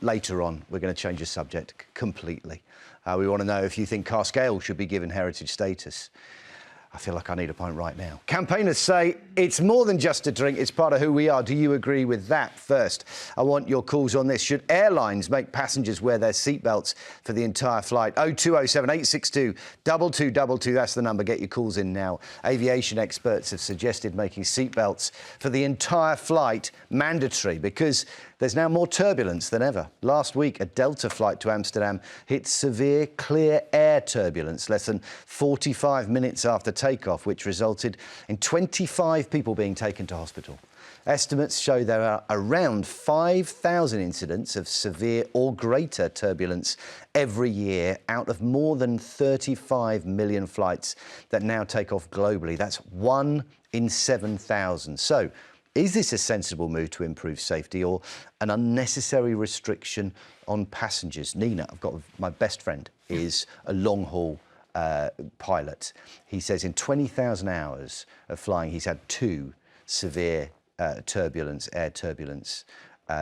Later on, we're going to change the subject completely. We want to know if you think cask ale should be given heritage status. I feel like I need a pint right now. Campaigners say it's more than just a drink, it's part of who we are. Do you agree with that? First, I want your calls on this. Should airlines make passengers wear their seatbelts for the entire flight? 0207 862 2222, that's the number. Get your calls in now. Aviation experts have suggested making seatbelts for the entire flight mandatory because there's now more turbulence than ever. Last week, a Delta flight to Amsterdam hit severe clear air turbulence less than 45 minutes after takeoff, which resulted in 25 people being taken to hospital. Estimates show there are around 5,000 incidents of severe or greater turbulence every year out of more than 35 million flights that now take off globally. That's 1 in 7,000. So, is this a sensible move to improve safety or an unnecessary restriction on passengers? Nina, I've got my best friend, is a long-haul pilot. He says in 20,000 hours of flying, he's had 2 severe air turbulence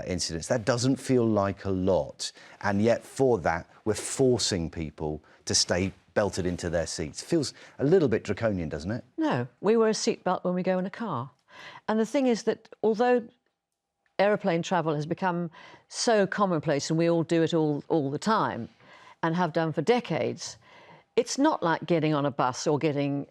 incidents. That doesn't feel like a lot. And yet for that, we're forcing people to stay belted into their seats. Feels a little bit draconian, doesn't it? No, we wear a seatbelt when we go in a car. And the thing is that although aeroplane travel has become so commonplace and we all do it all the time and have done for decades, it's not like getting on a bus or getting...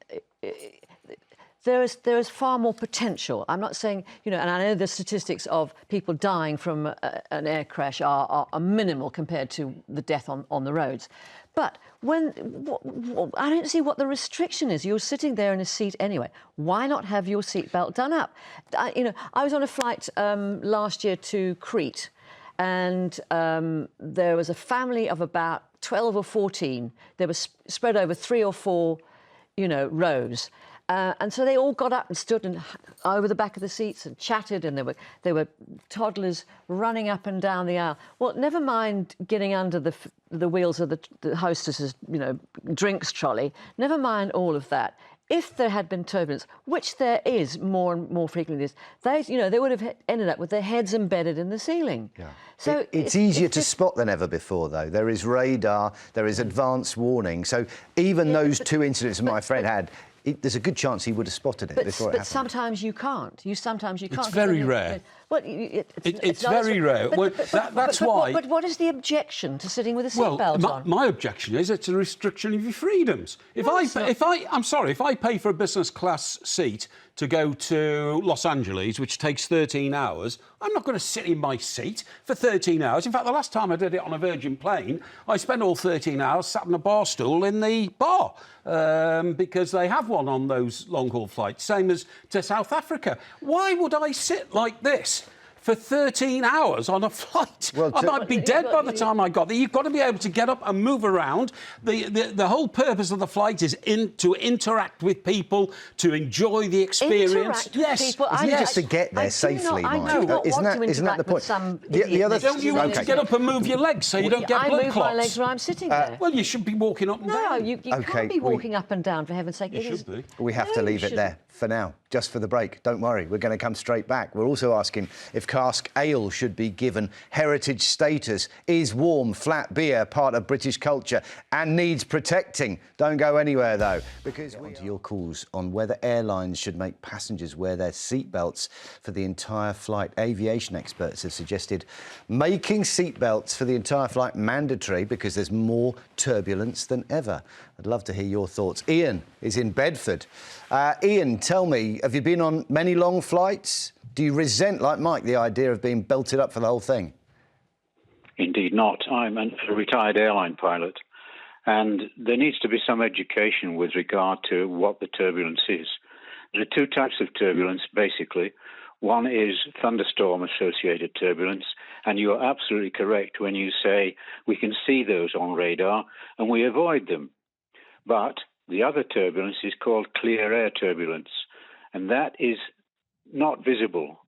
There is far more potential. I'm not saying, and I know the statistics of people dying from an air crash are minimal compared to the death on the roads. But I don't see what the restriction is. You're sitting there in a seat anyway. Why not have your seatbelt done up? I was on a flight last year to Crete, and there was a family of about 12 or 14. They were spread over 3 or 4, rows. And so they all got up and stood over the back of the seats and chatted, and there were toddlers running up and down the aisle. Well, never mind getting under the wheels of the hostess's, drinks trolley. Never mind all of that. If there had been turbulence, which there is more and more frequently, they would have ended up with their heads embedded in the ceiling. Yeah. So it's easier to spot than ever before, though. There is radar, there is advanced warning. So even those 2 incidents my friend had, there's a good chance he would have spotted it before it happened. But sometimes you can't. Sometimes you can't. It's very rare. Well, it's very rare. That's why. But what is the objection to sitting with a seatbelt on? My objection is it's a restriction of your freedoms. If I pay for a business class seat to go to Los Angeles, which takes 13 hours, I'm not going to sit in my seat for 13 hours. In fact, the last time I did it on a Virgin plane, I spent all 13 hours sat on a bar stool in the bar because they have one on those long-haul flights, same as to South Africa. Why would I sit like this for 13 hours on a flight? Well, I might be dead by the time I got there. You've got to be able to get up and move around. The whole purpose of the flight is to interact with people, to enjoy the experience. Interact with people. Just to get there safely, Mike. Isn't that the point? Don't you want to get up and move your legs so you don't get blood clots? I move my legs when I'm sitting there. Well, you should be walking up and down. No, you can't be walking up and down, for heaven's sake. You should be. We have to leave it there for now, just for the break. Don't worry, we're going to come straight back. We're also asking if cask ale should be given heritage status. Is warm, flat beer part of British culture and needs protecting? Don't go anywhere, though, because we're on to your calls on whether airlines should make passengers wear their seatbelts for the entire flight. Aviation experts have suggested making seatbelts for the entire flight mandatory because there's more turbulence than ever. I'd love to hear your thoughts. Ian is in Bedford. Ian, tell me, have you been on many long flights? Do you resent, like Mike, the idea of being belted up for the whole thing? Indeed not. I'm a retired airline pilot, and there needs to be some education with regard to what the turbulence is. There are 2 types of turbulence, basically. One is thunderstorm-associated turbulence, and you're absolutely correct when you say we can see those on radar and we avoid them. But the other turbulence is called clear air turbulence, and that is not visible.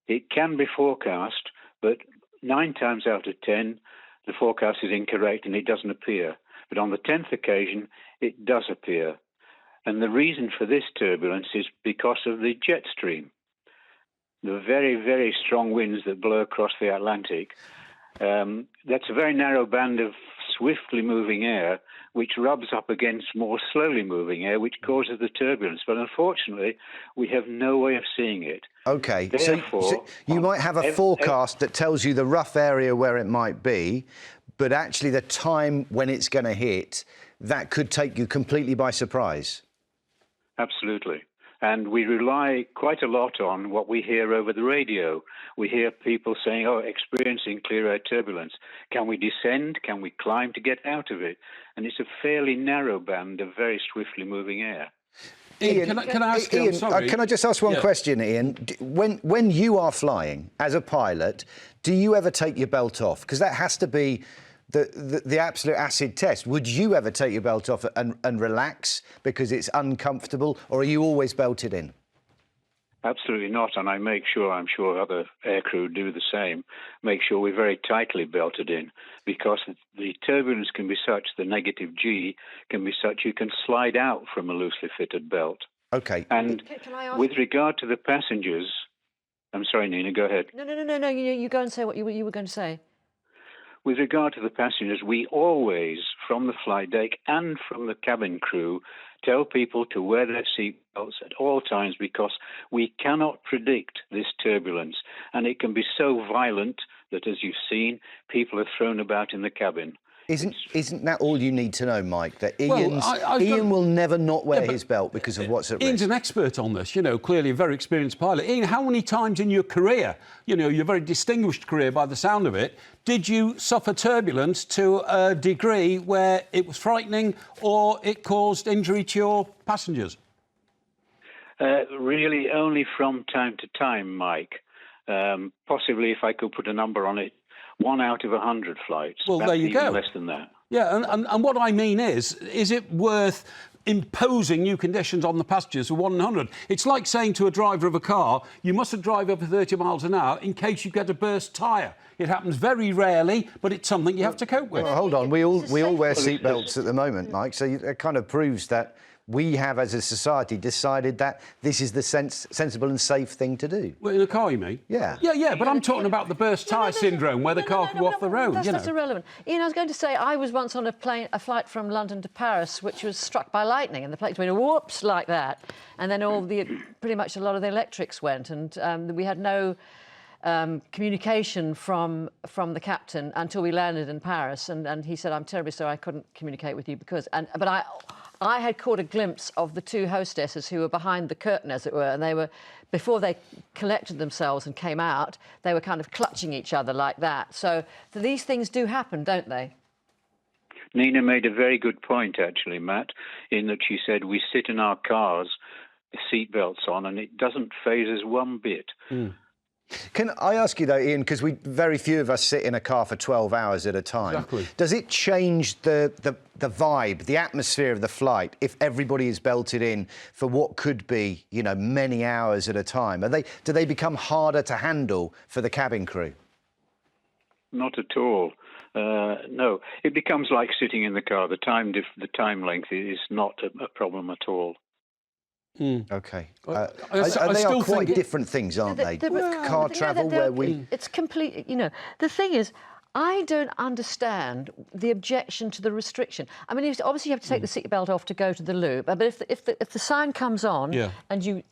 It can be forecast, but 9 times out of 10, the forecast is incorrect and it doesn't appear. But on the 10th occasion, it does appear. And the reason for this turbulence is because of the jet stream. The very, very strong winds that blow across the Atlantic That's a very narrow band of swiftly moving air, which rubs up against more slowly moving air, which causes the turbulence. But unfortunately, we have no way of seeing it. OK, Therefore, so you might have a forecast that tells you the rough area where it might be, but actually the time when it's going to hit, that could take you completely by surprise. Absolutely. And we rely quite a lot on what we hear over the radio. We hear people saying, oh, experiencing clear air turbulence. Can we descend? Can we climb to get out of it? And it's a fairly narrow band of very swiftly moving air. Ian, can I ask you, Ian, I'm sorry. can I just ask one question, Ian? When you are flying as a pilot, do you ever take your belt off? Because that has to be the absolute acid test. Would you ever take your belt off and relax because it's uncomfortable, or are you always belted in? Absolutely not, and I'm sure other aircrew do the same, make sure we're very tightly belted in, because the turbulence can be such, the negative G can be such, you can slide out from a loosely fitted belt. OK. And Can I ask... with regard to the passengers... I'm sorry, Nina, go ahead. No, you go and say what you were going to say. With regard to the passengers, we always, from the flight deck and from the cabin crew, tell people to wear their seatbelts at all times, because we cannot predict this turbulence, and it can be so violent that, as you've seen, people are thrown about in the cabin. Isn't that all you need to know, Mike? That Ian will never not wear his belt because of what's at risk. Ian's an expert on this, clearly a very experienced pilot. Ian, how many times in your career, your very distinguished career by the sound of it, did you suffer turbulence to a degree where it was frightening or it caused injury to your passengers? Really only from time to time, Mike. Possibly, if I could put a number on it, 1 out of 100 flights. Well, there you go. Less than that. Yeah, and what I mean is it worth imposing new conditions on the passengers for 1 in 100? It's like saying to a driver of a car, you mustn't drive over 30 miles an hour in case you get a burst tyre. It happens very rarely, but it's something you have to cope with. Well, hold on, we all wear seatbelts at the moment, Mike, so it kind of proves that we have, as a society, decided that this is the sensible and safe thing to do. Well, in a car, you mean? Yeah. Yeah, but I'm talking about the burst tyre syndrome, where the car can go off the road, That's irrelevant. Ian, I was going to say, I was once on a flight from London to Paris, which was struck by lightning, and the plane went whoops like that, and then pretty much a lot of the electrics went, and we had no communication from the captain until we landed in Paris, and he said, I'm terribly sorry, I couldn't communicate with you but I had caught a glimpse of the two hostesses who were behind the curtain, as it were, and they were, before they collected themselves and came out, they were kind of clutching each other like that. So these things do happen, don't they? Nina made a very good point, actually, Matt, in that she said we sit in our cars with seatbelts on, and it doesn't faze us one bit. Mm. Can I ask you, though, Ian, because very few of us sit in a car for 12 hours at a time. Exactly. Does it change the vibe, the atmosphere of the flight if everybody is belted in for what could be, many hours at a time? Do they become harder to handle for the cabin crew? Not at all. No, it becomes like sitting in the car. The time length is not a problem at all. Mm. OK. I they still are quite think different things, aren't they? Car travel, It's complete, The thing is, I don't understand the objection to the restriction. I mean, obviously you have to take the seatbelt off to go to the loo, but if the sign comes on and you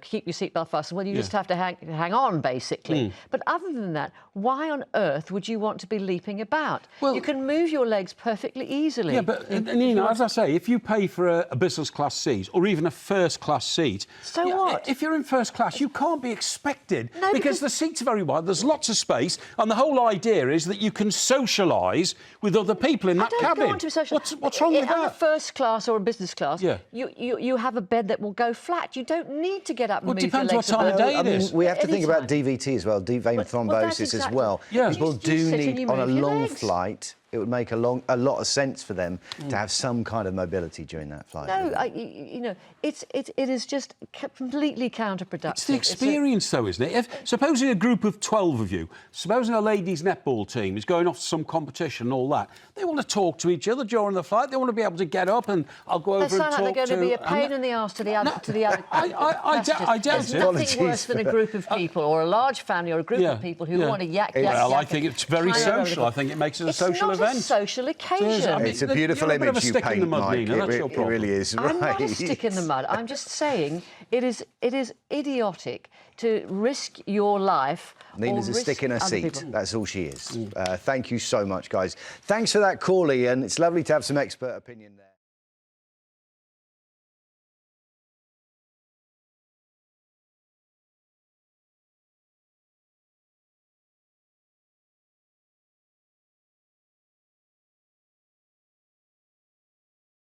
keep your seatbelt fastened, well, you just have to hang on, basically. But other than that, why on earth would you want to be leaping about? Well, you can move your legs perfectly easily. Yeah, but, as I say, if you pay for a business class seat or even a first class seat... So what? If you're in first class, you can't be expected, because the seats are very wide, there's lots of space, and the whole idea is that you can socialise with other people in that cabin. Go on to socialise. What's wrong with that? In a first class or a business class, you have a bed that will go flat. You don't need to get up and move your legs. Depends what time of day it is. We have to think about DVT as well, deep vein thrombosis as well. Yeah. People do need, on a long flight, It would make a lot of sense for them to have some kind of mobility during that flight. No, you know, it is just completely counterproductive. It's the experience, though, isn't it? If supposing a group of 12 of you, supposing a ladies' netball team is going off to some competition and all that, they want to talk to each other during the flight. They want to be able to get up and I'll go over and talk to... They sound like they're going to be a pain in the arse to the other. I doubt There's it. nothing worse than a group of people or a large family or a group of people who want to yak. Well, I think it's very social. I think it makes it a social event. It's not a social occasion. I mean, It's a beautiful you're a bit of a image you stick in the paint, mud, Mike. Nina, that's your It problem. really is. I'm not a right. stick in the mud. I'm just saying it is idiotic to risk your life. Nina's or a stick in her risk other seat. people. That's all she is. Thank you so much, guys. Thanks for that call, Ian. It's lovely to have some expert opinion there.